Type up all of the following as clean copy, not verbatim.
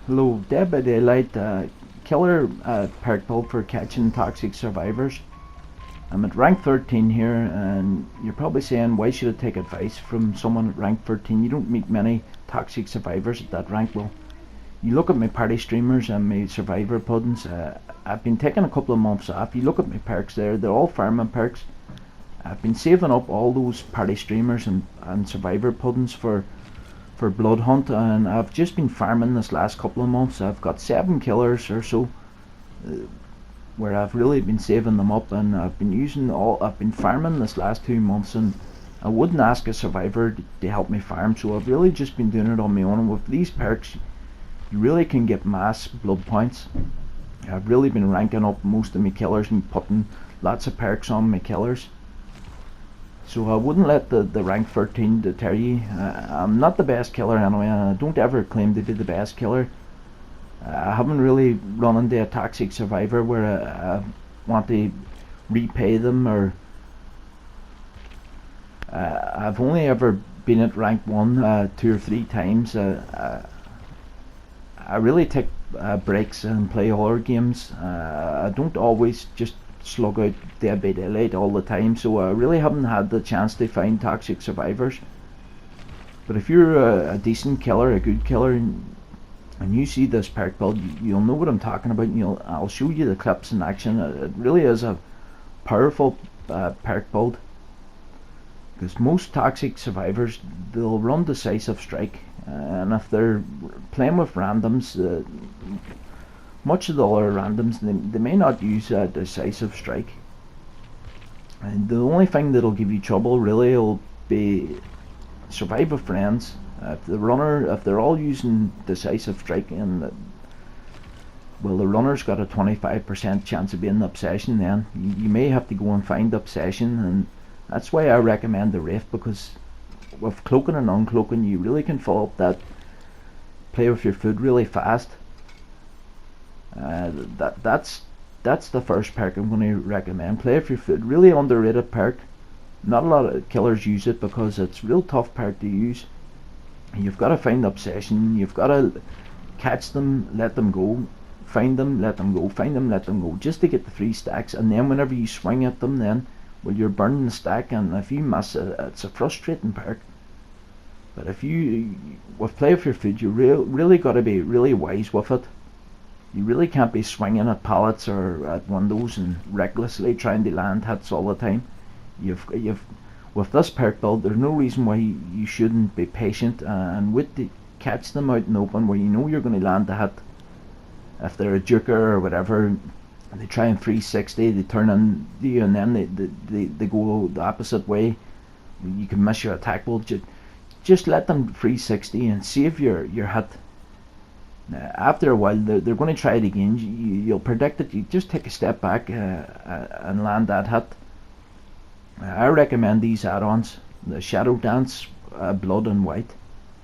Hello, Dead by Daylight, killer perk build for catching toxic survivors. I'm at rank 13 here, and you're probably saying, why should I take advice from someone at rank 13? You don't meet many toxic survivors at that rank. Well, you look at my party streamers and my survivor puddings. I've been taking a couple of months off. You look at my perks there, they're all farming perks. I've been saving up all those party streamers and survivor puddings for blood hunt, and I've just been farming this last couple of months. I've got 7 killers or so, where I've really been saving them up, and I've been farming this last 2 months, and I wouldn't ask a survivor to help me farm, so I've really just been doing it on my own. And with these perks, you really can get mass blood points. I've really been ranking up most of my killers and putting lots of perks on my killers. So I wouldn't let the rank 13 deter you. I'm not the best killer anyway, and I don't ever claim to be the best killer. I haven't really run into a toxic survivor where I want to repay them, or I've only ever been at rank 1 2 or 3 times. I really take breaks and play horror games. I don't always just slug out Dead by Daylight all the time, so I really haven't had the chance to find toxic survivors. But if you're a decent killer, a good killer, and you see this perk build, you'll know what I'm talking about, and I'll show you the clips in action. It really is a powerful perk build, because most toxic survivors, they'll run decisive strike, and if they're playing with randoms, much of the other randoms, they may not use a decisive strike. And the only thing that'll give you trouble really will be survive with friends. If they're all using decisive strike, and the runner's got a 25% chance of being the obsession, then you may have to go and find obsession, and that's why I recommend the Wraith, because with cloaking and uncloaking, you really can fill up that play with your food really fast. That's the first perk I'm going to recommend. Play with your food, really underrated perk. Not a lot of killers use it because it's real tough perk to use. You've got to find obsession. You've got to catch them, let them go, find them, let them go, find them, let them go, just to get the 3 stacks. And then whenever you swing at them, then you're burning the stack, and if you miss it, it's a frustrating perk. But if you with play with your food, you really got to be really wise with it. You really can't be swinging at pallets or at windows and recklessly trying to land hits all the time. With this perk build, there's no reason why you shouldn't be patient and wait to catch them out in open where you know you're going to land a hit. If they're a joker or whatever, they try and 360, they turn on you, and then they go the opposite way. You can miss your attack roll. Just let them 360 and save your hit. After a while, they're going to try it again. You'll predict it. You just take a step back and land that hit. I recommend these add-ons. The Shadow Dance, Blood and White.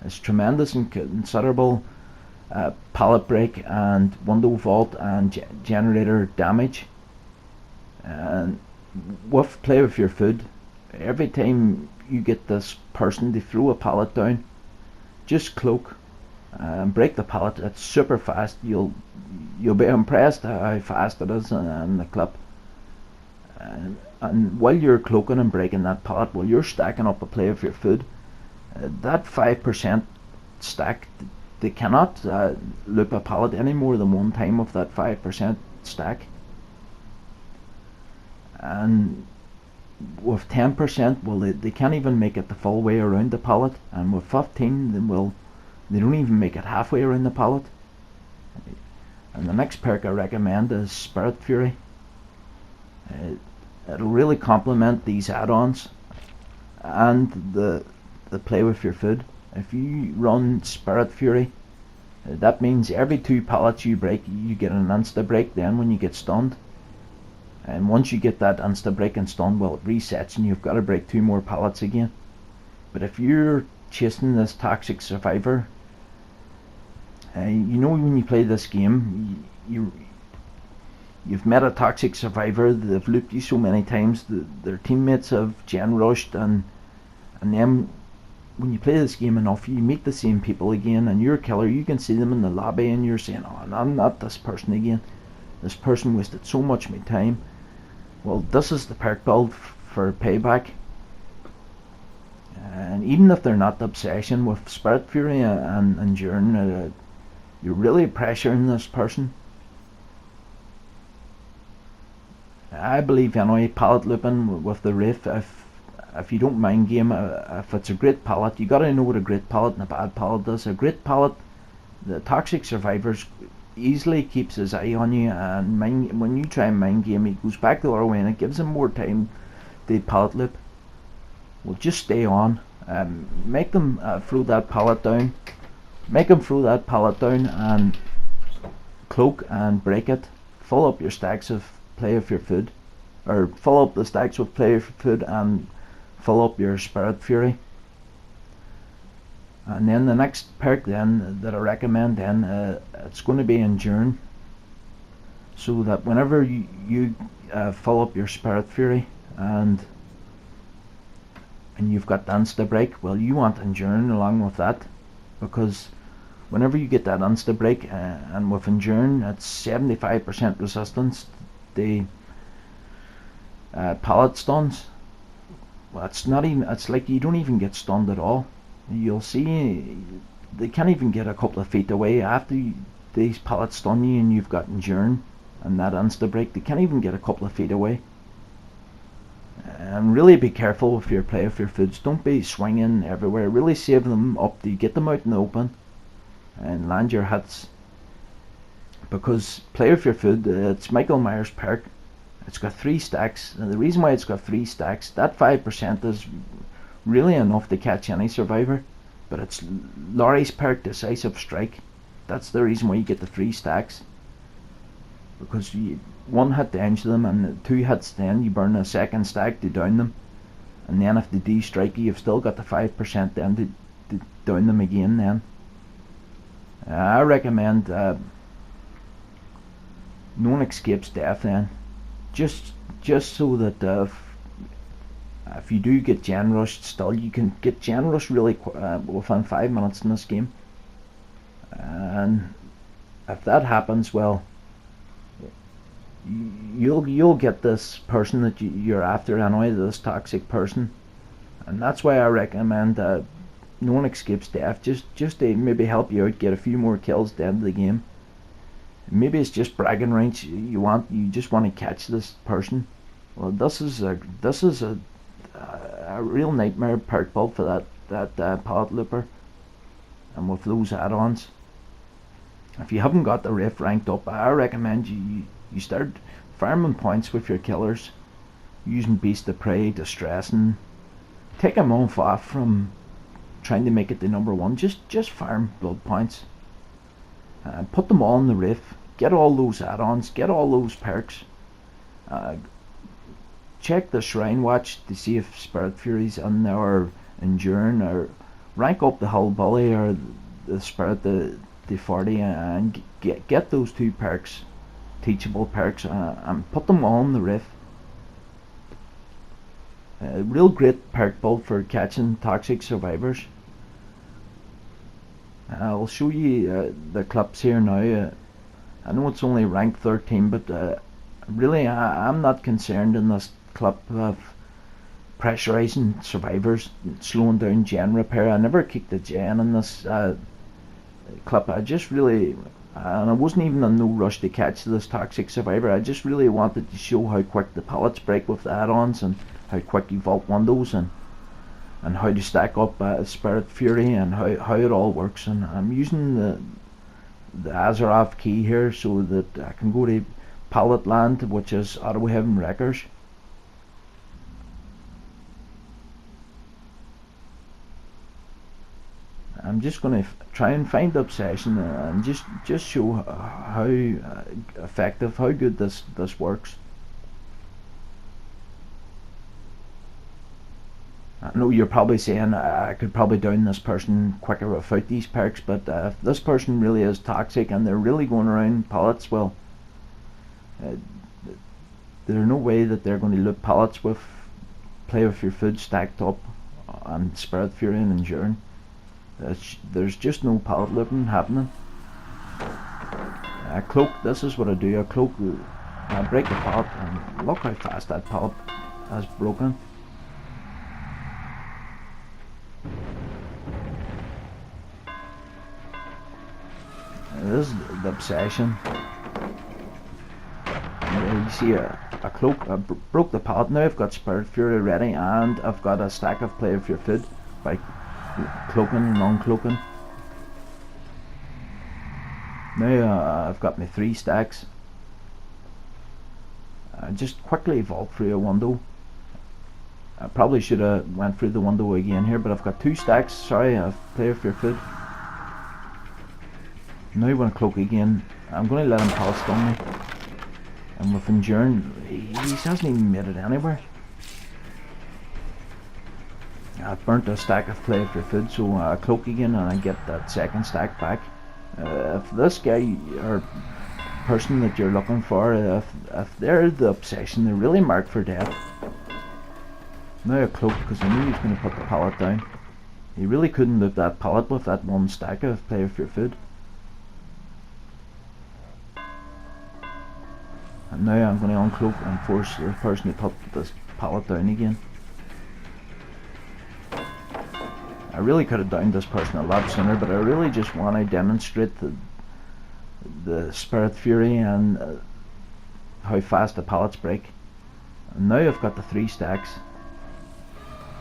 It's tremendous and considerable pallet break and window vault and generator damage. And play with your food. Every time you get this person to throw a pallet down, just cloak and break the pallet. It's super fast. You'll be impressed how fast it is in the clip. And while you're cloaking and breaking that pallet, while you're stacking up a play of your food, that 5% stack, they cannot loop a pallet any more than one time with that 5% stack. And with 10%, they can't even make it the full way around the pallet, and with 15, they don't even make it halfway around the pallet. And the next perk I recommend is Spirit Fury. It'll really complement these add-ons and the play with your food. If you run Spirit Fury, that means every 2 pallets you break, you get an insta break then when you get stunned. And once you get that insta break and stun, it resets and you've got to break 2 more pallets again. But if you're chasing this toxic survivor, you know when you play this game, you've met a toxic survivor, they've looped you so many times, their teammates have gen rushed, and them when you play this game enough, you meet the same people again, and you're a killer. You can see them in the lobby, and you're saying, "Oh, I'm not this person again. This person wasted so much of my time." Well, this is the perk build for payback. And even if they're not the obsession with Spirit Fury and Enduring, you're really pressuring this person. I believe anyway, pallet looping with the Wraith, if you don't mind game, if it's a great pallet, you gotta know what a great pallet and a bad pallet is. A great pallet, the Toxic Survivors easily keeps his eye on you, and when you try and mind game, he goes back the other way, and it gives him more time to pallet loop. Well, just stay on. Make them throw that pallet down. Make them throw that pallet down and cloak and break it. Fill up your stacks of play of your food, or fill up the stacks with play of your food and fill up your Spirit Fury. And then the next perk then that I recommend then, it's going to be Enduring, so that whenever you fill up your Spirit Fury and you've got Insta Break, well, you want Enduring along with that, because whenever you get that Insta Break, and with Enduring, it's 75% resistance to pallet stuns. Well, it's like you don't even get stunned at all. You'll see they can't even get a couple of feet away after these pallets stun you, and you've got Enduring and that Insta Break. They can't even get a couple of feet away. And really be careful with your play of your foods. Don't be swinging everywhere. Really save them up to get them out in the open and land your hits. Because play of your food, it's Michael Myers' perk. It's got 3 stacks, and the reason why it's got 3 stacks, that 5% is really enough to catch any survivor. But it's Laurie's perk, Decisive Strike. That's the reason why you get the 3 stacks. Because you 1 hit to injure them, and 2 hits then you burn a second stack to down them. And then if they de-strike you, you've still got the 5% then to down them again then. I recommend no one escapes death then. Just so that if you do get gen rushed, still you can get gen rushed really within 5 minutes in this game. And if that happens, well, you'll get this person that you're after anyway, this toxic person. And that's why I recommend no one escapes death, just to maybe help you out, get a few more kills at the end of the game. Maybe it's just bragging rights. You just want to catch this person. Well, this is a real nightmare perk build for that pallet looper, and with those add-ons. If you haven't got the Wraith ranked up, I recommend you start farming points with your killers, using Beast of Prey, distressing, take them off from trying to make it the number 1. Just farm blood points. Put them all in the Wraith. Get all those add-ons. Get all those perks. Check the Shrine Watch to see if Spirit Fury's in there, or Enduring, or rank up the Hillbilly or the Spirit the 40, and get those 2 perks, teachable perks, and put them all in the Wraith. Real great perk build for catching toxic survivors. I'll show you the clips here now. I know it's only rank 13, but really I'm not concerned in this clip of pressurizing survivors, slowing down gen repair. I never kicked the gen in this clip. I just really, and I wasn't even in no rush to catch this toxic survivor. I just really wanted to show how quick the pallets break with the add-ons, and how quick you vault windows, and how to stack up Spirit Fury, and how it all works. And I'm using the Azeroth key here so that I can go to Pallet Land, which is Auto Heaven Wreckers. I'm just going to try and find the obsession and just show how effective, how good this works. I know you're probably saying I could probably down this person quicker without these perks, but if this person really is toxic and they're really going around pallets, well, there's no way that they're going to loot pallets with play with your food stacked up and Spirit Fury and Enduring. There's just no pallet looping happening. I cloak, this is what I do, I cloak, I break the pallet, and look how fast that pallet has broken. This is the obsession. You see a cloak, I broke the pallet. Now I've got Spirit Fury ready, and I've got a stack of Play With Your Food by cloaking and uncloaking. Now I've got my 3 stacks. I just quickly vault through a window. I probably should have went through the window again here, but I've got 2 stacks. Sorry, I've Play With Your Food. Now when I cloak again, I'm going to let him pallet stun me. And with Enduring, he hasn't even made it anywhere. I've burnt a stack of Play With Your Food, so I cloak again and I get that second stack back. If this guy or person that you're looking for, if they're the obsession, they're really marked for death. Now I cloak because I knew he was going to put the pallet down. He really couldn't loot that pallet with that 1 stack of Play With Your Food. And now I'm going to uncloak and force the person to put this pallet down again. I really could have downed this person a lot sooner, but I really just want to demonstrate the Spirit Fury and how fast the pallets break. And now I've got the 3 stacks.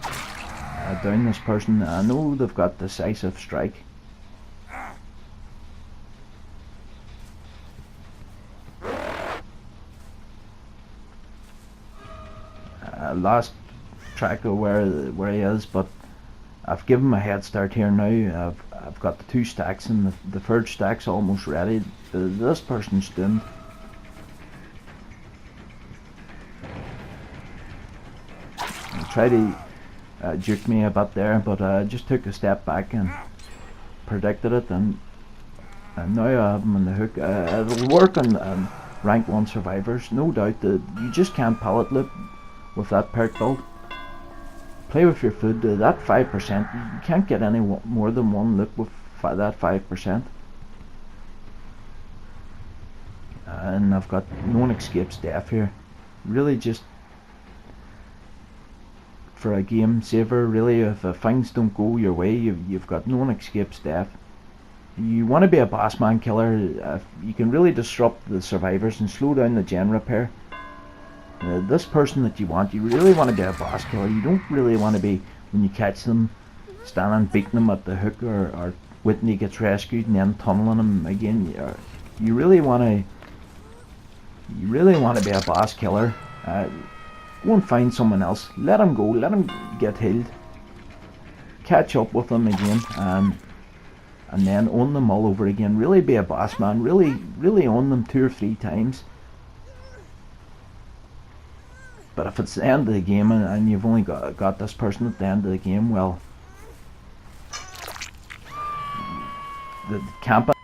I down this person. I know they've got Decisive Strike. I lost track of where he is, but I've given him a head start here now. I've got the 2 stacks, and the 3rd stack's almost ready. This person's doomed. He tried to juke me a bit there, but I just took a step back and predicted it, and now I have him on the hook. It'll work on rank 1 survivors, no doubt. That you just can't pallet loop with that perk build. Play With Your Food, that 5%, you can't get any more than 1 loop with that 5%. And I've got no one escapes death here. Really just for a game saver, really, if things don't go your way, you've got no one escapes death. You want to be a boss man killer, you can really disrupt the survivors and slow down the gen repair. This person that you really want to be a boss killer. You don't really want to be, when you catch them, standing beating them at the hook, or Whitney gets rescued and then tunneling them again. You really want to be a boss killer. Go and find someone else. Let him go. Let him get healed. Catch up with them again, and then own them all over again. Really be a boss man. Really own them 2 or 3 times. But if it's the end of the game and you've only got this person at the end of the game, well, the camping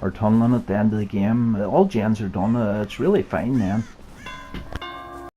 or tunneling at the end of the game, all gens are done. It's really fine then.